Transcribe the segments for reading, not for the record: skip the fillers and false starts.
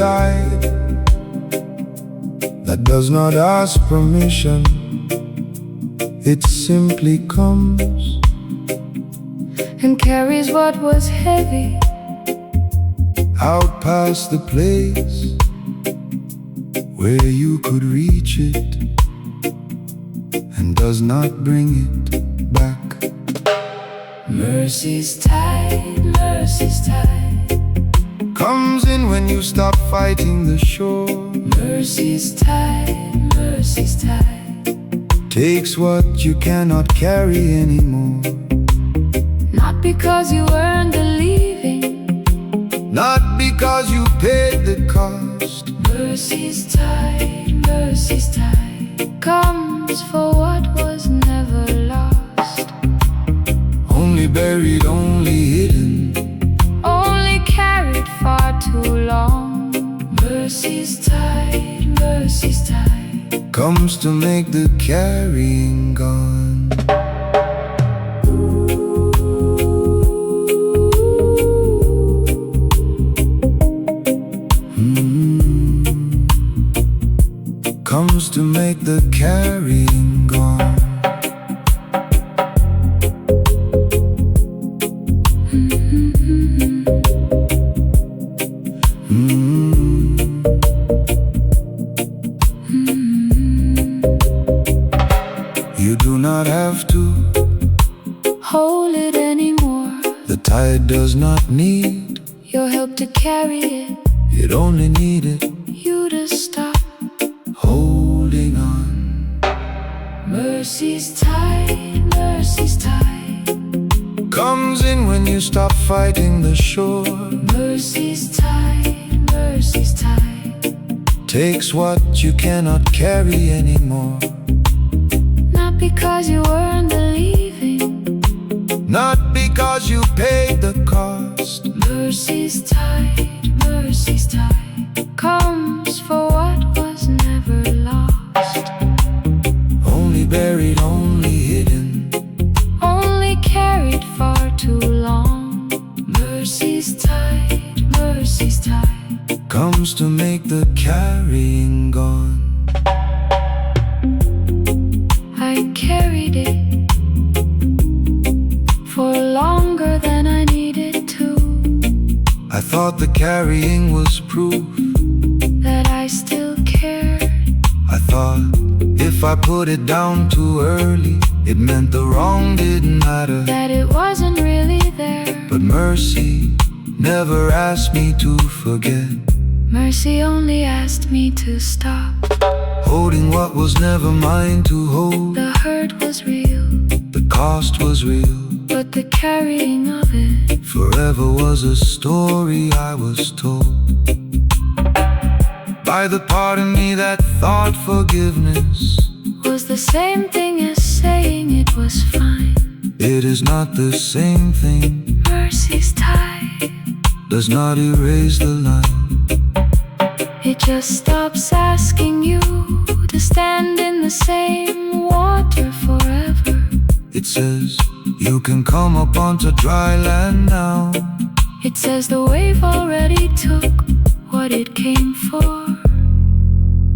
tide that does not ask permission. It simply comes and carries what was heavy out past the place where you could reach it, and does not bring it back. Mercy's tide, mercy's tide, comes in when you stop fighting the shore. mercy's tide, mercy's tide, takes what you cannot carry anymore. not because you earned the leaving, not because you paid the cost. mercy's tide comes for what was never lost. Only buried, only hidden, Only carried far too long. Mercy's tide comes to make the carrying gone. Comes to make the carrying gone. You do not have to hold it anymore. The tide does not need your help to carry it. It only needed You to stop holding on. Mercy's tide comes in when you stop fighting the shore. Mercy's tide takes what you cannot carry anymore. not because you earned the leaving, not because you paid the cost. Mercy's tide comes for what was never lost. Only buried, only hidden, Only carried far too long. Mercy's tide comes to make the carrying gone. I carried it for longer than I needed to. I thought the carrying was proof that I still cared. I thought if I put it down too early, it meant the wrong didn't matter, that it wasn't really there. But mercy never asked me to forget. Mercy only asked me to stop holding what was never mine to hold. The hurt was real, the cost was real, but the carrying of it forever was a story I was told by the part of me that thought forgiveness was the same thing as saying it was fine. It is not the same thing. Mercy's tide does not erase the line. It just stops asking you to stand in the same water forever. It says you can come up onto dry land now. It says the wave already took what it came for,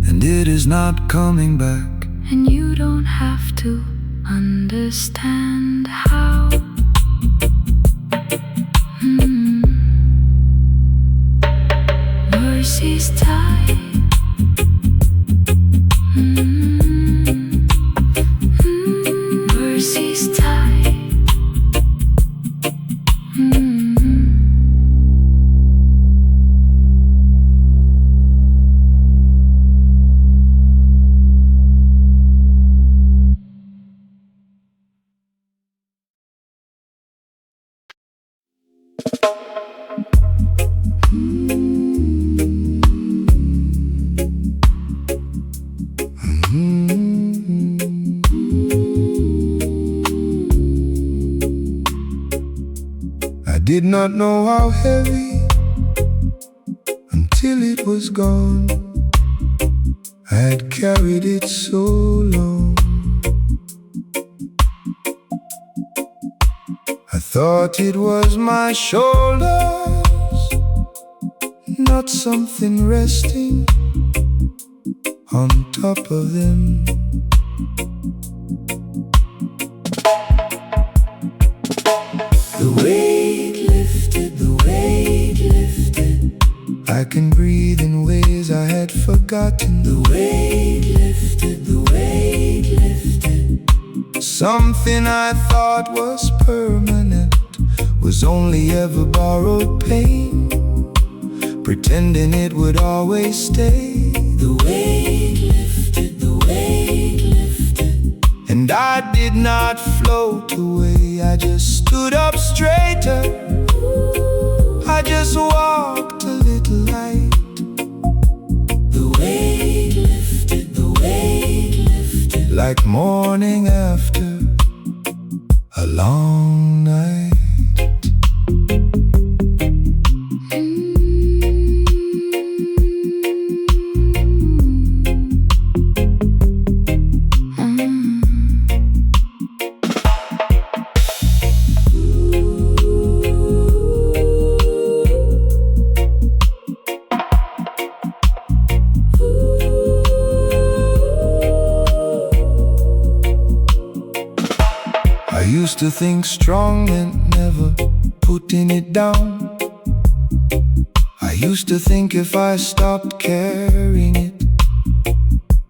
and it is not coming back. And you don't have to understand how. Mercy's tide. Mercy's tide. I did not know how heavy until it was gone. I had carried it so long. I thought it was my shoulders, not something resting on top of them. The weight lifted, the weight lifted. I can breathe in ways I had forgotten. The weight lifted, the weight lifted. Something I thought was permanent was only ever borrowed pain, pretending it would always stay. The weight lifted, the weight lifted. And I did not float away, I just stood up straighter. I just walked a little light. The weight lifted, the weight lifted. Like morning after a long night. I used to think strong meant never putting it down. I used to think if I stopped carrying it,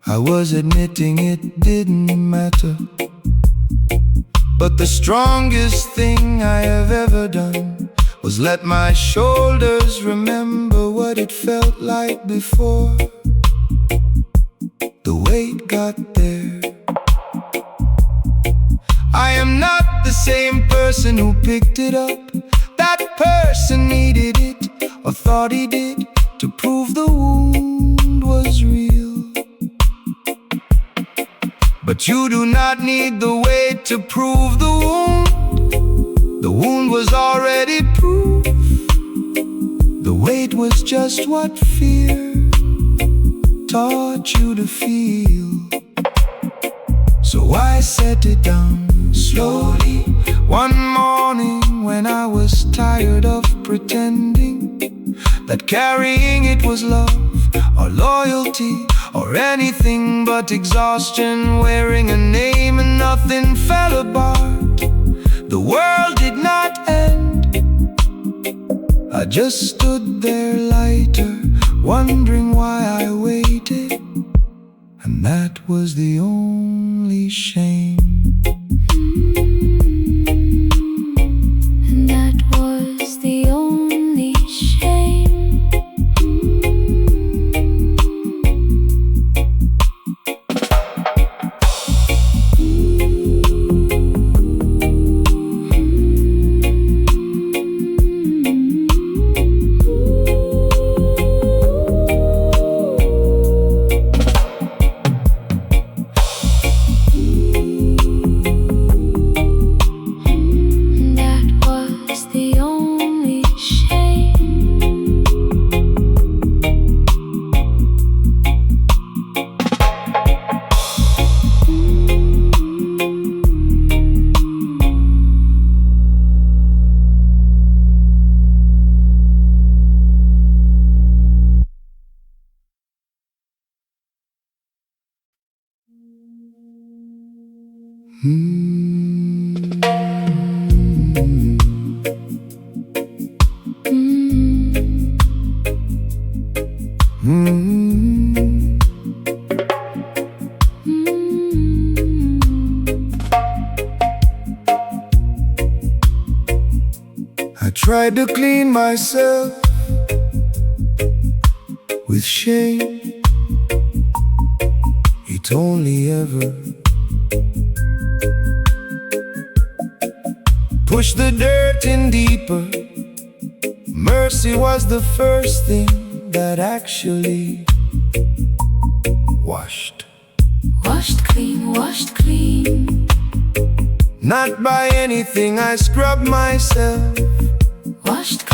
I was admitting it didn't matter. But the strongest thing I have ever done was let my shoulders remember what it felt like before the weight got there. I am not the same person who picked it up. That person needed it, or thought he did, to prove the wound was real. But you do not need the weight to prove the wound. The wound was already proof. The weight was just what fear taught you to feel. So I set it down slowly one morning when I was tired of pretending that carrying it was love or loyalty or anything but exhaustion, wearing a name and nothing fell apart. The world did not end. I just stood there lighter, wondering why I waited, and that was the only shame. And that was the only shame. I tried to clean myself with shame. It only ever pushed the dirt in deeper. Mercy was the first thing that actually washed. Washed clean. Not by anything I scrubbed myself. Washed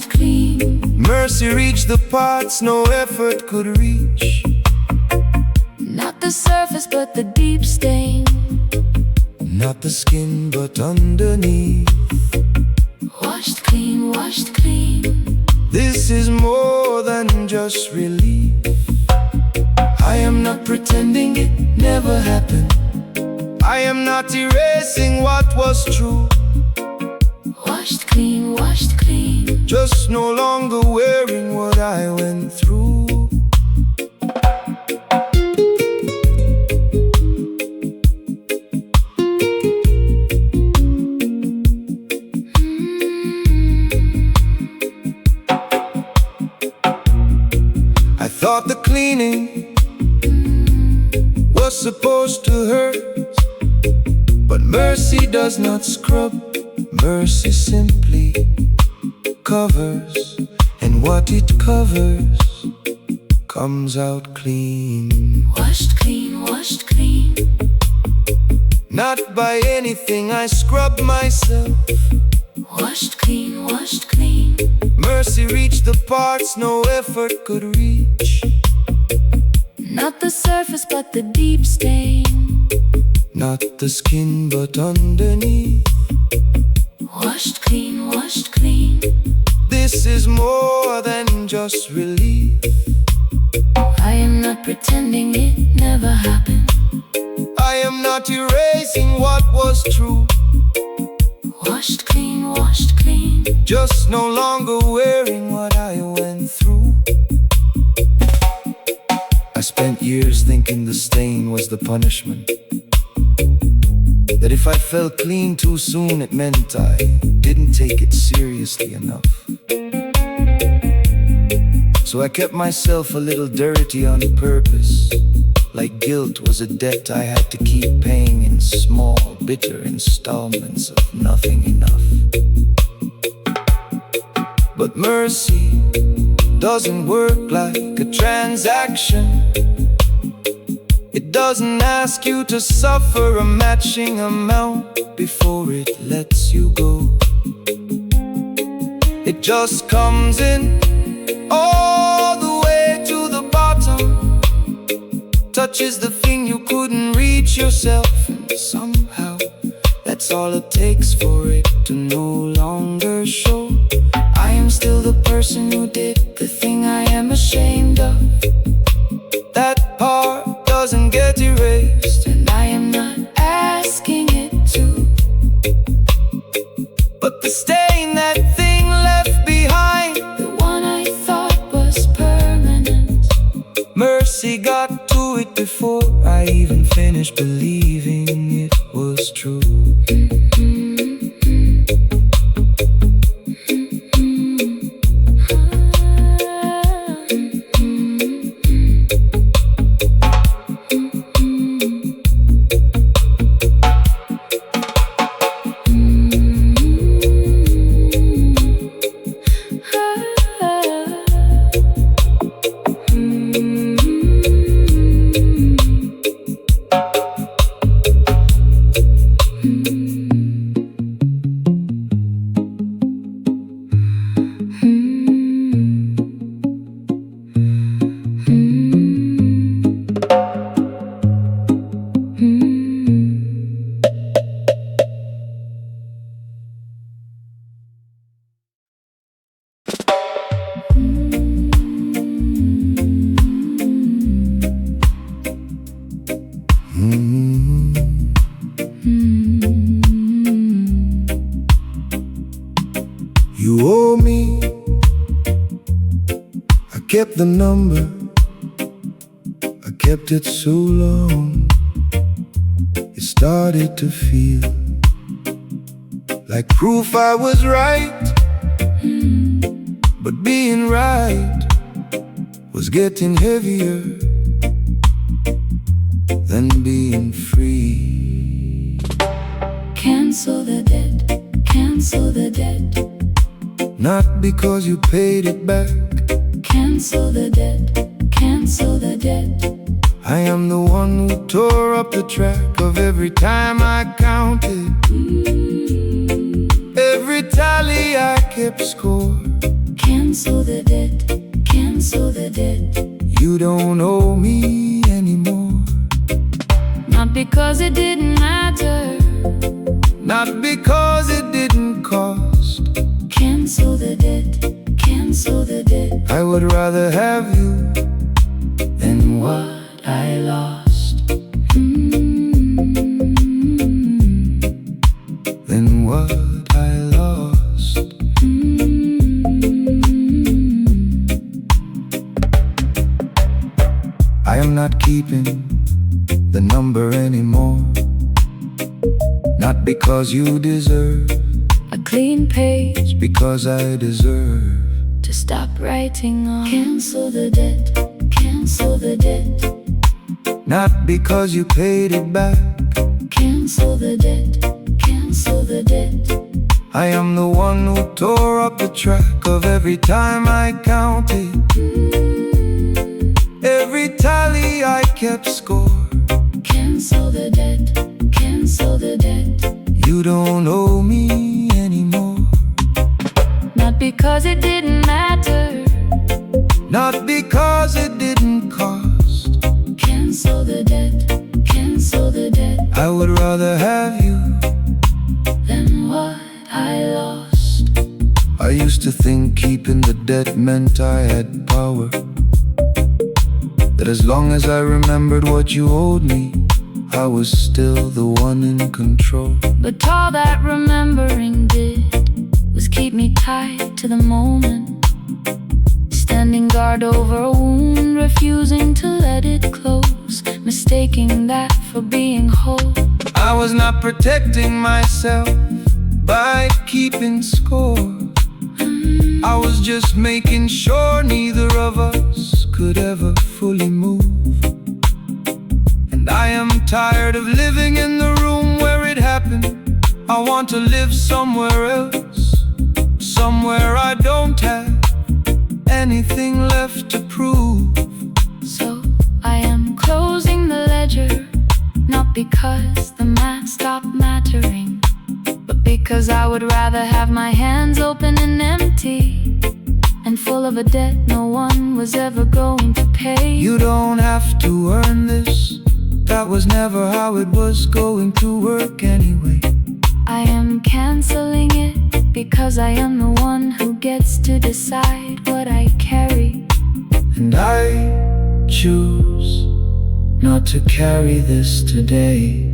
clean. Mercy reached the parts no effort could reach. Not the surface but the deep stain. Not the skin but underneath. Washed clean. This is more than just relief. I am not pretending it never happened. I am not erasing what was true. Washed clean, Just no longer wearing what I went through. I thought the cleaning was supposed to hurt, but mercy does not scrub. Mercy simply covers, and what it covers comes out clean. washed clean, Not by anything I scrubbed myself. washed clean, Mercy reached the parts no effort could reach. not the surface but the deep stain. Not the skin but underneath. Washed clean, This is more than just relief. I am not pretending it never happened. I am not erasing what was true. Washed clean, Just no longer wearing what I went through. I spent years thinking the stain was the punishment. That if I felt clean too soon, it meant I didn't take it seriously enough. So I kept myself a little dirty on purpose, like guilt was a debt I had to keep paying in small, bitter installments of nothing enough. But mercy doesn't work like a transaction. It doesn't ask you to suffer a matching amount before it lets you go. It just comes in all the way to the bottom, touches the thing you couldn't reach yourself, and somehow that's all it takes for it to no longer show. I am still the person who did the thing I am ashamed of. That part doesn't get erased, and I am not asking it to. but the stain that thing left behind, The one I thought was permanent. mercy got to it before I even finished believing it was true. You owe me. I kept the number, I kept it so long. It started to feel like proof I was right. But being right was getting heavier than being free. Cancel the debt, cancel the debt. Not because you paid it back. Cancel the debt, cancel the debt. I am the one who tore up the track of every time I counted. Every tally I kept score. Cancel the debt, cancel the debt. You don't owe me anymore. Not because it didn't matter. Not because it didn't cost. Cancel the debt, cancel the debt. I would rather have you than what I lost. Than what I lost. I am not keeping the number anymore. Not because you deserve a clean page, because I deserve to stop writing on. Cancel the debt, cancel the debt. Not because you paid it back. Cancel the debt, cancel the debt. I am the one who tore up the track of every time I counted. Every tally I kept score. Cancel the debt, cancel the debt. You don't owe me anymore. Not because it didn't matter, not because it didn't cost. Cancel the debt, cancel the debt. I would rather have you than what I lost. I used to think keeping the debt meant I had power, that as long as I remembered what you owed me, I was still the one in control. But all that remembering did was keep me tied to the moment, standing guard over a wound, refusing to let it close, mistaking that for being whole. I was not protecting myself by keeping score. I was just making sure neither of us could ever fully move. And I am tired of living in the room where it happened. I want to live somewhere else, somewhere I don't have anything left to prove. So I am closing the ledger, not because the math stopped mattering, but because I would rather have my hands open and empty, and full of a debt no one was ever going to pay. You don't have to earn this. That was never how it was going to work anyway. I am canceling it because I am the one who gets to decide what I carry. And I choose not to carry this today.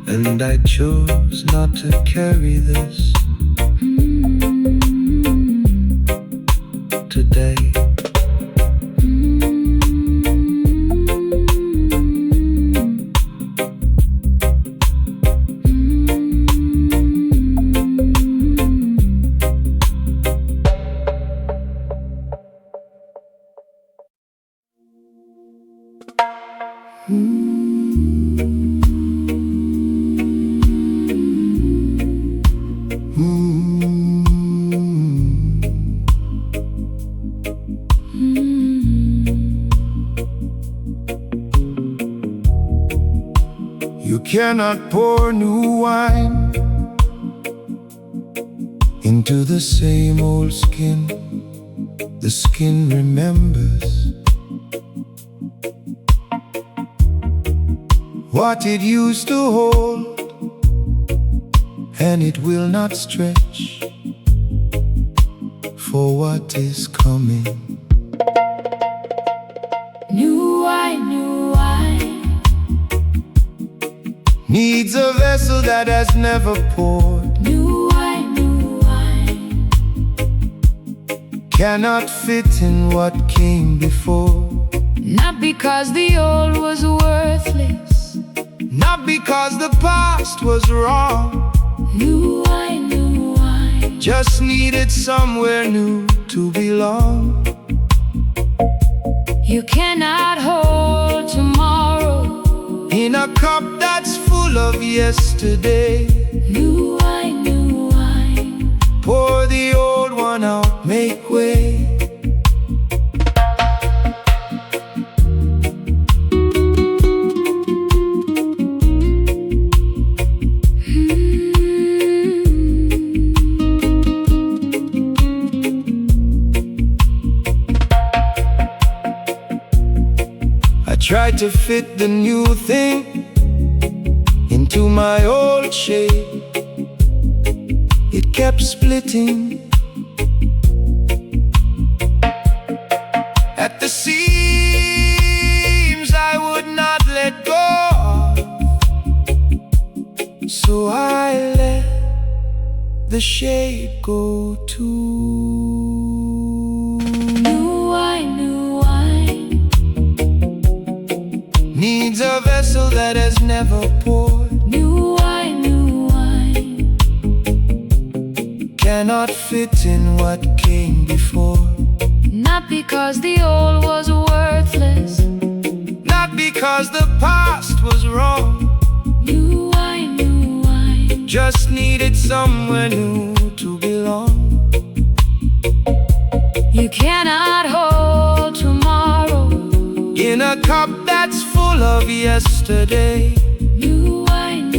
And I choose not to carry this today. You cannot pour new wine into the same old skin. The skin remembers what it used to hold, and it will not stretch for what is coming. New wine needs a vessel that has never poured. New wine cannot fit in what came before. Not because the old was worthless, not because the past was wrong. New wine just needed somewhere new to belong. You cannot hold tomorrow in a cup that's full of yesterday. New wine pour the old one out, make way. I tried to fit the new thing into my old shape, kept splitting at the seams I would not let go of. So I let the shape go too. New wine needs a vessel that has never poured. New wine cannot fit in what came before. Not because the old was worthless, not because the past was wrong. New wine just needed somewhere new to belong. You cannot hold tomorrow in a cup that's full of yesterday. New wine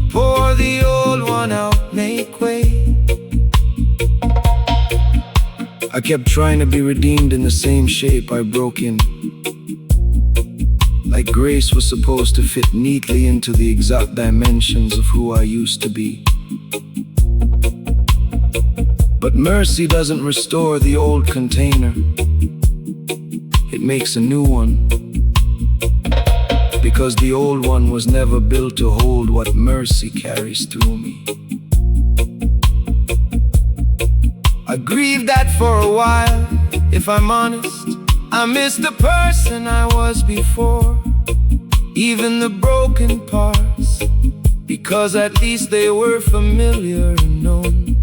pour the old one out, make way. I kept trying to be redeemed in the same shape I broke in, like grace was supposed to fit neatly into the exact dimensions of who I used to be. But mercy doesn't restore the old container, it makes a new one, because the old one was never built to hold what mercy carries through me. I grieved that for a while. If I'm honest, I miss the person I was before, even the broken parts, because at least they were familiar and known.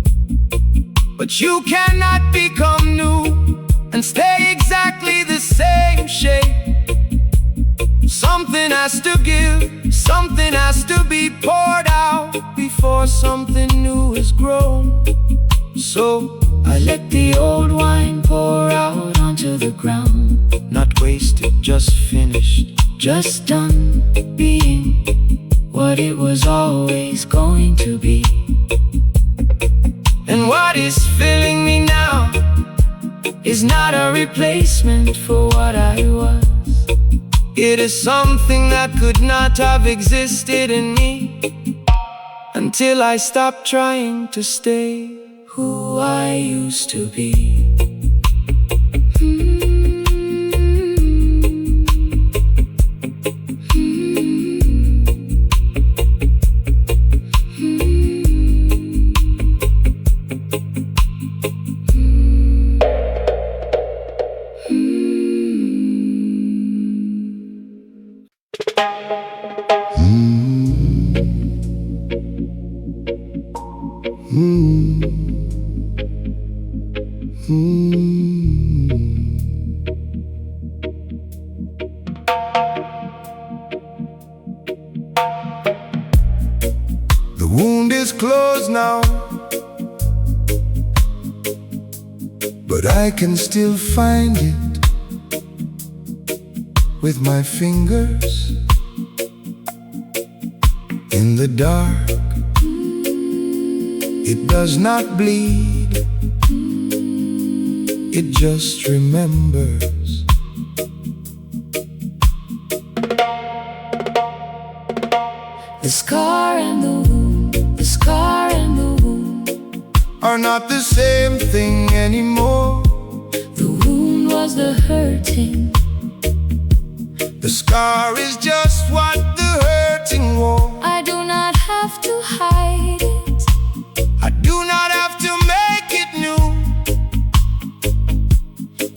But you cannot become new and stay exactly the same shape. Something has to give, something has to be poured out before something new is grown. So I let the old wine pour out onto the ground. Not wasted, just finished, just done being what it was always going to be. And what is filling me now is not a replacement for what I was. It is something that could not have existed in me until I stopped trying to stay who I used to be. The wound is closed now, but I can still find it with my fingers in the dark. It does not bleed, it just remembers. The scar and the wound, the scar and the wound are not the same thing anymore. The wound was the hurting, the scar is just what the hurting wore. I do not have to hide it, I do not have to make it new.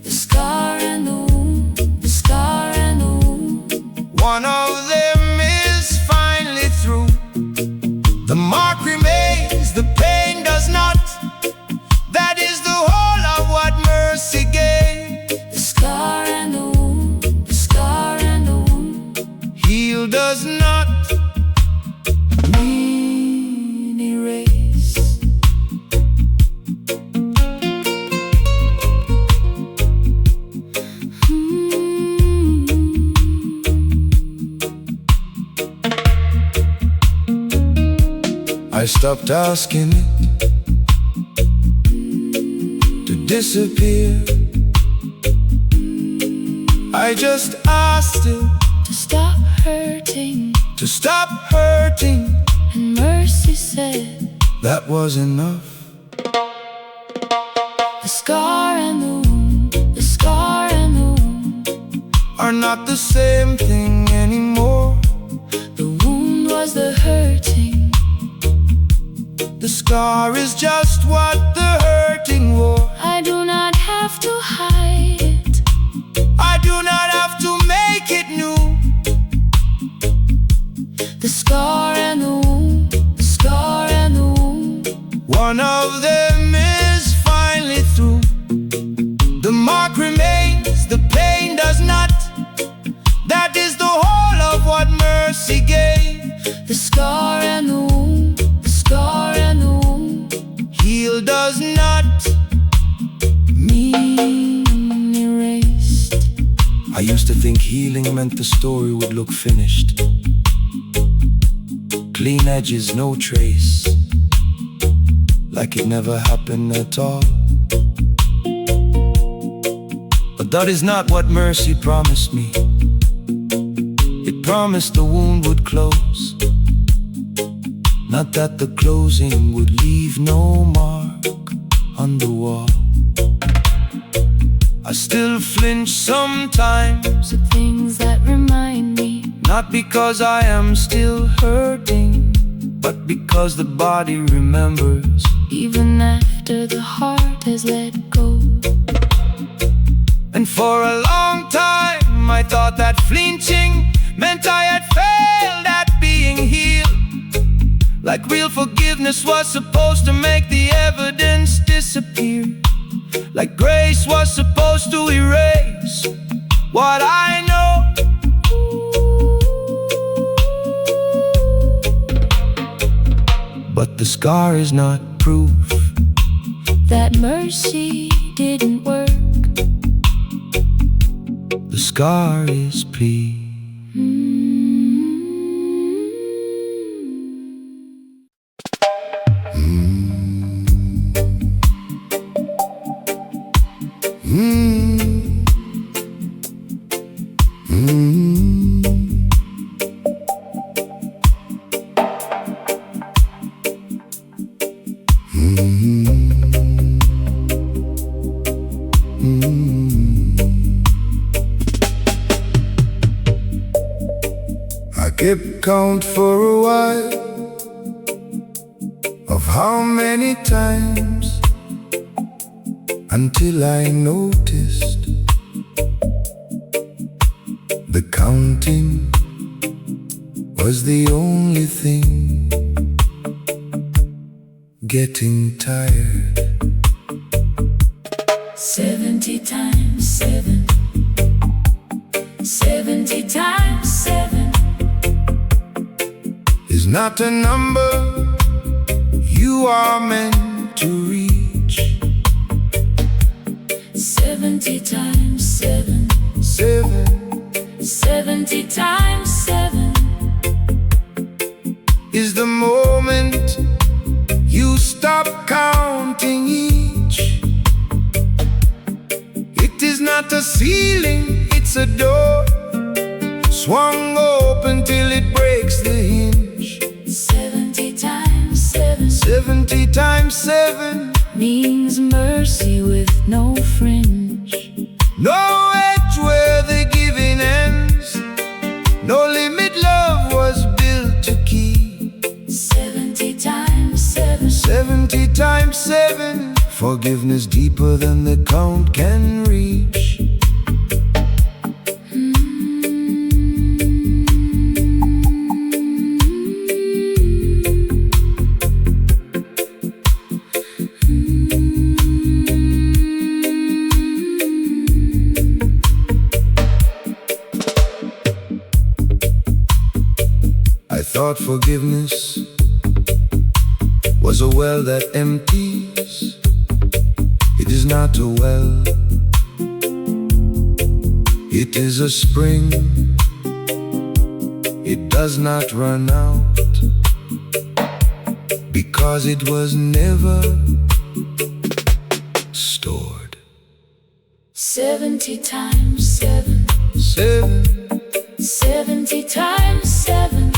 the scar and the wound, the scar and the wound. One of them is finally through. The mark remains, the pain does not. That is the whole of what mercy gave. The scar and the wound, the scar and the wound. Heal does not mean erase. I stopped asking it to disappear. I just asked it To stop hurting, to stop hurting. and mercy said, that was enough. The scar and the wound, the scar and the wound are not the same thing anymore. The wound was the hurting. The scar is just what the hurting wore. I do not have to hide it. I do not have to make it new. The scar and the wound, the scar and the wound. One of them is finally through. The mark remains, the pain does not. That is the whole of what mercy gave. The scar and the wound, the scar and the wound. Heal does not mean erased. I used to think healing meant the story would look finished. Clean edges, no trace, like it never happened at all. But that is not what mercy promised me. It promised the wound would close, not that the closing would leave no mark on the wall. I still flinch sometimes The things that remind me, not because I am still hurting, but because the body remembers. even after the heart has let go. And for a long time I thought that flinching meant I had failed at being healed. Like real forgiveness was supposed to make the evidence disappear. Like grace was supposed to erase what I know. But the scar is not proof That mercy didn't work. the scar is plea. I kept count for a while of how many times, until I noticed the counting was the only thing getting tired. 70 times 7, 70 times 7 is not a number you are meant to reach. 70 times 7, 70 times 7 is the moment you stop counting each. It is not a ceiling, it's a door, swung open till it breaks the hinge. 70 times 7, 70 times 7 means mercy with no fringe. no edge where the giving ends, no limit love was built to keep. 70 times 7, 70 times 7, forgiveness deeper than the count can reach. I thought forgiveness was a well that empties. It is not a well, it is a spring. It does not run out, because it was never stored. 70 times 7, 70 times 7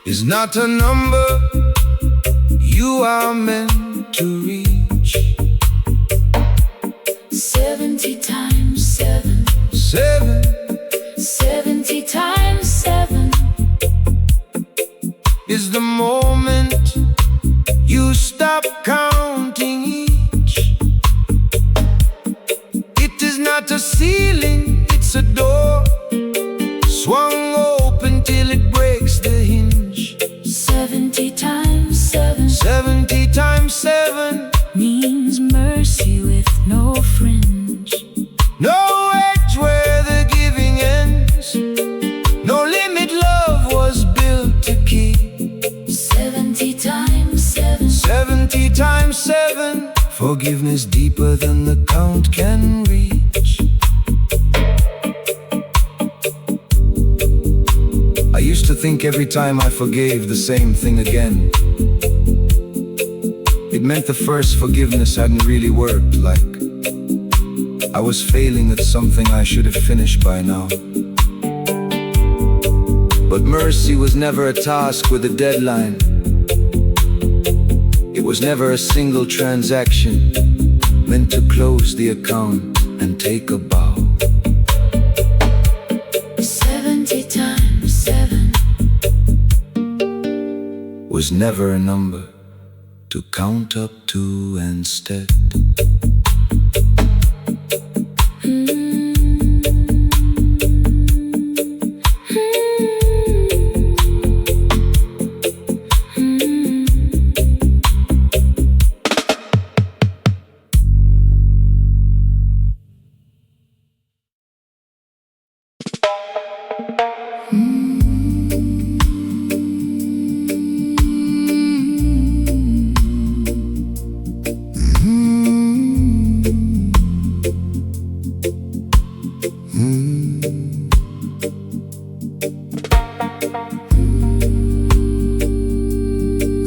is not a number you are meant to reach. 70 times 7. 70 times 7 is the moment you stop counting each. It is not a ceiling, it's a door, swung open till it breaks the hinge. 70 times 7. 70 times 7 means mercy with no fringe. no edge where the giving ends, no limit love was built to keep. 70 times 7. 70 times 7, forgiveness deeper than the count can reach. I used to think every time I forgave the same thing again. It meant the first forgiveness hadn't really worked, like I was failing at something I should have finished by now. But mercy was never a task with a deadline. It was never a single transaction meant to close the account and take a bow. 70 times 7 was never a number to count up to instead.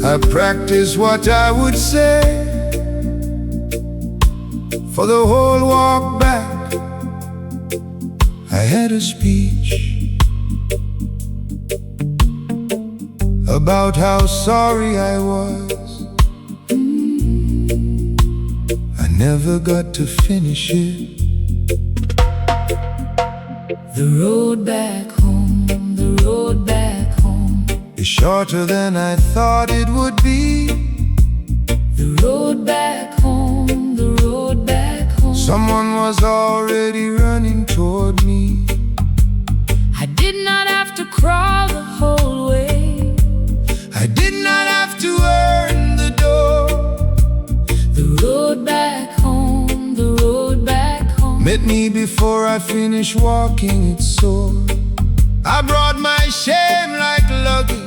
I practiced what I would say for the whole walk back. I had a speech about how sorry I was. I never got to finish it. The road back home, the road back home is shorter than I thought it would be. The road back home, the road back home. Someone was already running toward me. I did not have to crawl the whole way. I did not have to earn the door. The road back home, the road back home met me before I finished walking its sore. I brought my shame like luggage.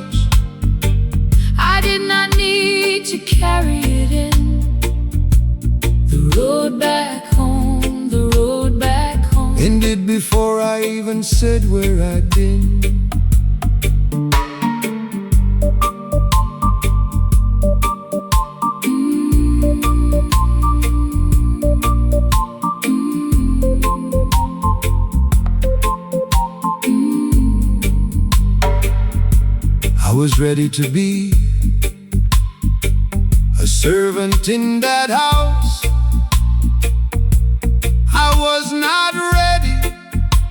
I did not need to carry it in. The road back home, the road back home ended before I even said where I'd been. I was ready to be a servant in that house. I was not ready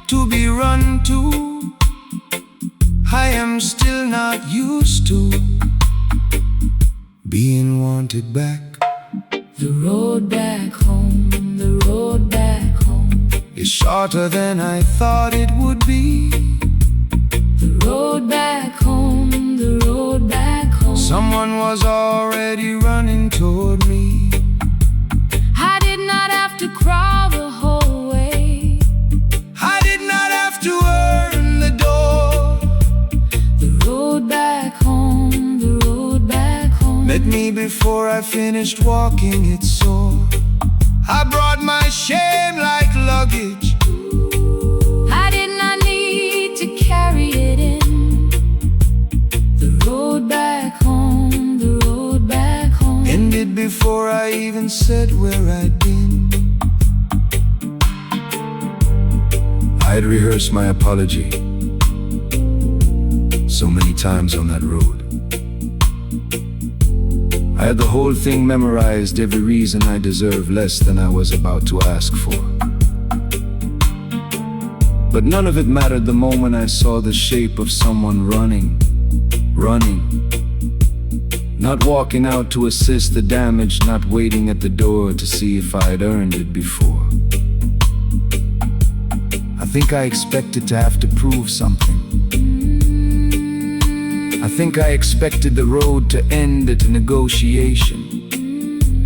to be run to. I am still not used to being wanted back. The road back home, the road back home is shorter than I thought it would be. The road back home, the road back home someone was already running toward me. I did not have to crawl the whole way. I did not have to earn the door. The road back home, the road back home met me before I finished walking its sore. I brought my shame like luggage. I did not need to carry it in. The road back home, the road back home ended before I even said where I'd been. I had rehearsed my apology so many times on that road. I had the whole thing memorized, every reason I deserve less than I was about to ask for. But none of it mattered the moment I saw the shape of someone running. Not walking out to assist the damage, not waiting at the door to see if I'd earned it before. I think I expected to have to prove something. I think I expected the road to end at a negotiation,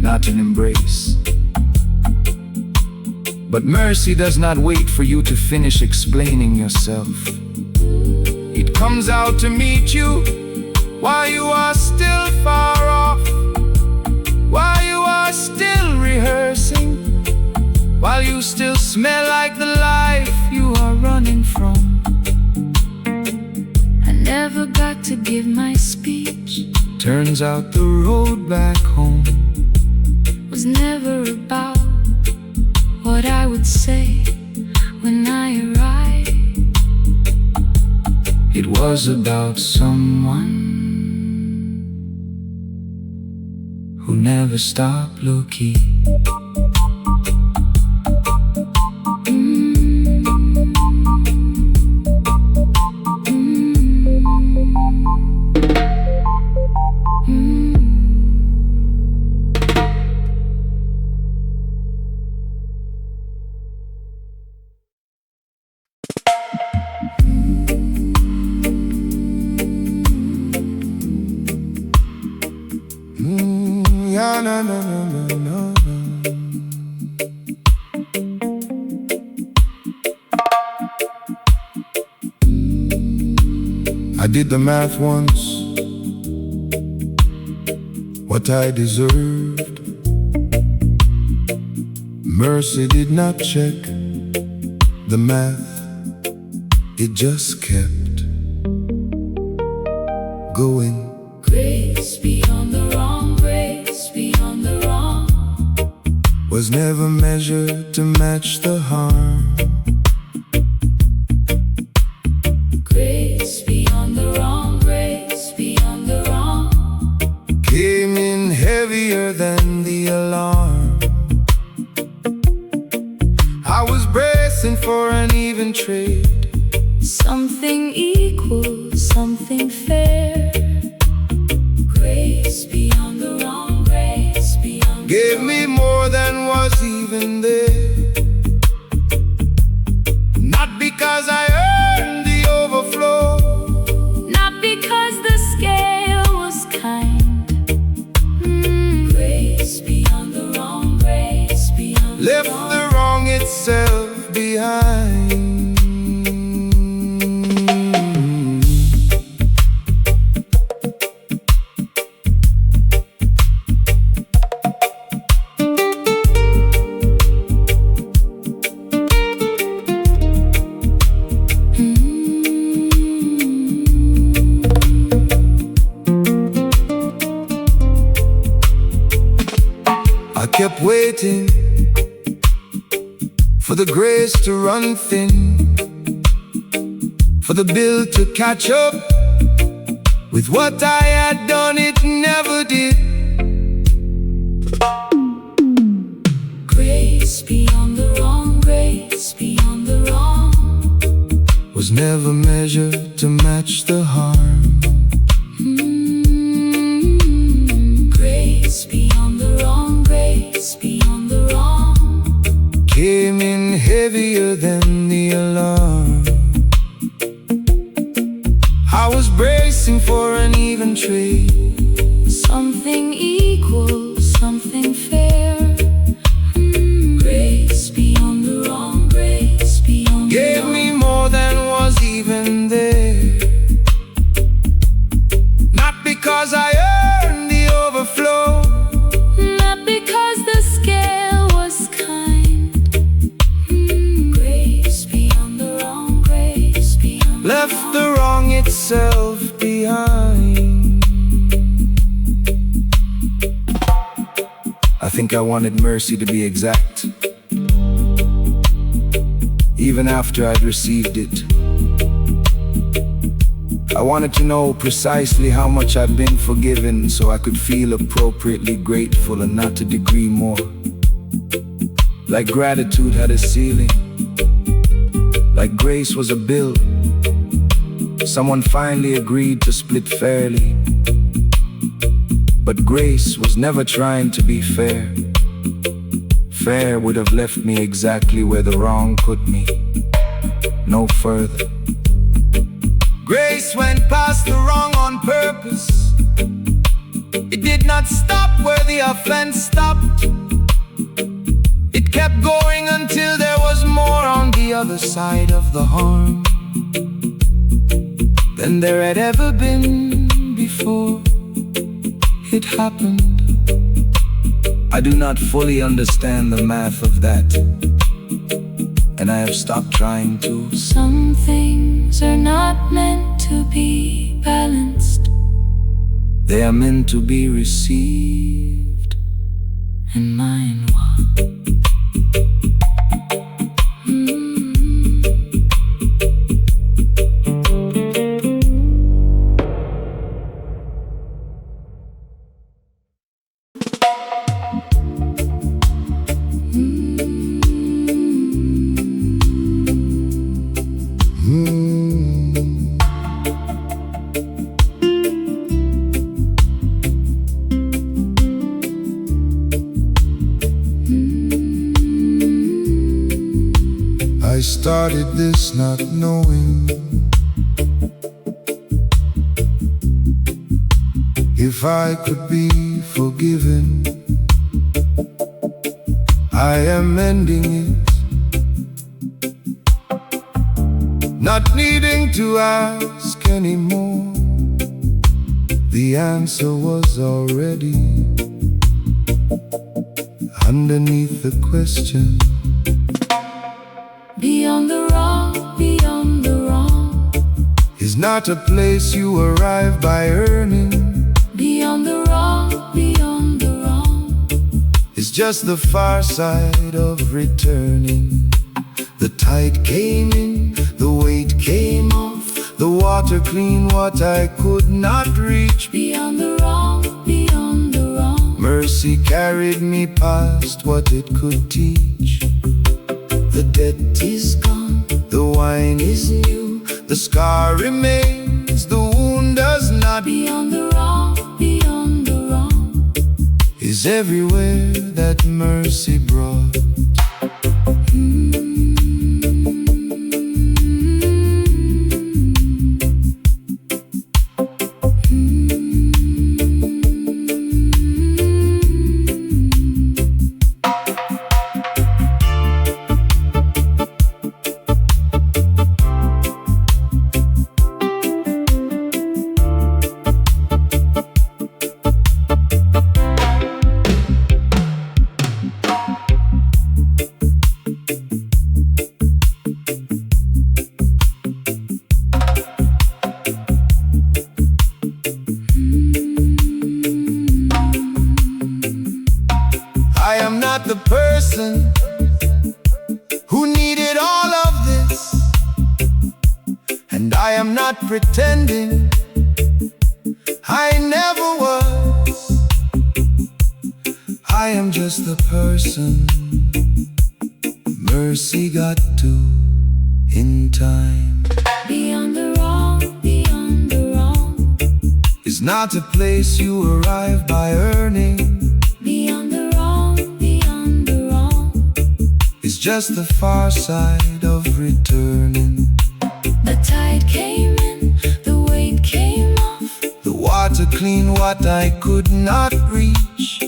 not an embrace. But mercy does not wait for you to finish explaining yourself. It comes out to meet you while you are still far off, while you are still rehearsing, while you still smell like the life you are running from. I never got to give my speech. Turns out the road back home Was never about what I would say when I arrived. It was about someone who never stopped looking. No, no, no, no, no, no. I did the math once, what I deserved. Mercy did not check the math, it just kept going. Grace beyond the wrong, grace beyond the wrong. Was never measured to match the harm. Grace beyond the wrong, grace beyond the wrong. Came in heavier than the alarm. I was bracing for an even trade. Something equal, something fair. Grace beyond the wrong, grace beyond the Gave wrong. me more than was even there. Not because I earned the overflow, Not because the scale was kind. Grace beyond the wrong, grace beyond the left wrong. the wrong itself behind. I kept waiting for the grace to run thin, for the bill to catch up with what I had done, it never did. Grace beyond the wrong, grace beyond the wrong. Was never measured to match the harm. Grace beyond the wrong, grace beyond the wrong. Came in heavier than the alarm. I was bracing for an even trade. Something equal, something fair. Grace beyond the wrong, grace beyond the Gave wrong. me more than was even there. Not because I earned the overflow, Not because the scale was kind. Grace beyond the wrong, grace beyond the left wrong. the wrong itself behind. I think I wanted mercy to be exact, even after I'd received it. I wanted to know precisely how much I'd been forgiven, so I could feel appropriately grateful and not to degree more. Like gratitude had a ceiling, like grace was a bill. Someone finally agreed to split fairly, but grace was never trying to be fair. Fair would have left me exactly where the wrong put me, no further. Grace went past the wrong on purpose. It did not stop where the offense stopped. It kept going until there was more on the other side of the harm than there had ever been before it happened. I do not fully understand the math of that, and I have stopped trying to. Some things are not meant to be balanced. They are meant to be received, And mine was. I started this not knowing if I could be forgiven. I am ending it, not needing to ask anymore. The answer was already underneath the question. Beyond the wrong is not a place you arrive by earning. Beyond the wrong It's just the far side of returning. The tide came in, the weight came off, the water cleaned what I could not reach. Beyond the wrong Mercy carried me past what it could teach. The debt is gone, the wine is new, the scar remains, the wound does not. Beyond the wrong is everywhere that mercy brought. I am not the person who needed all of this, and I am not pretending I never was. I am just the person mercy got to in time. Beyond the wrong is not a place you arrive by earning. Beyond the wrong It's just the far side of returning. The tide came in, the weight came off, The water cleaned what I could not reach.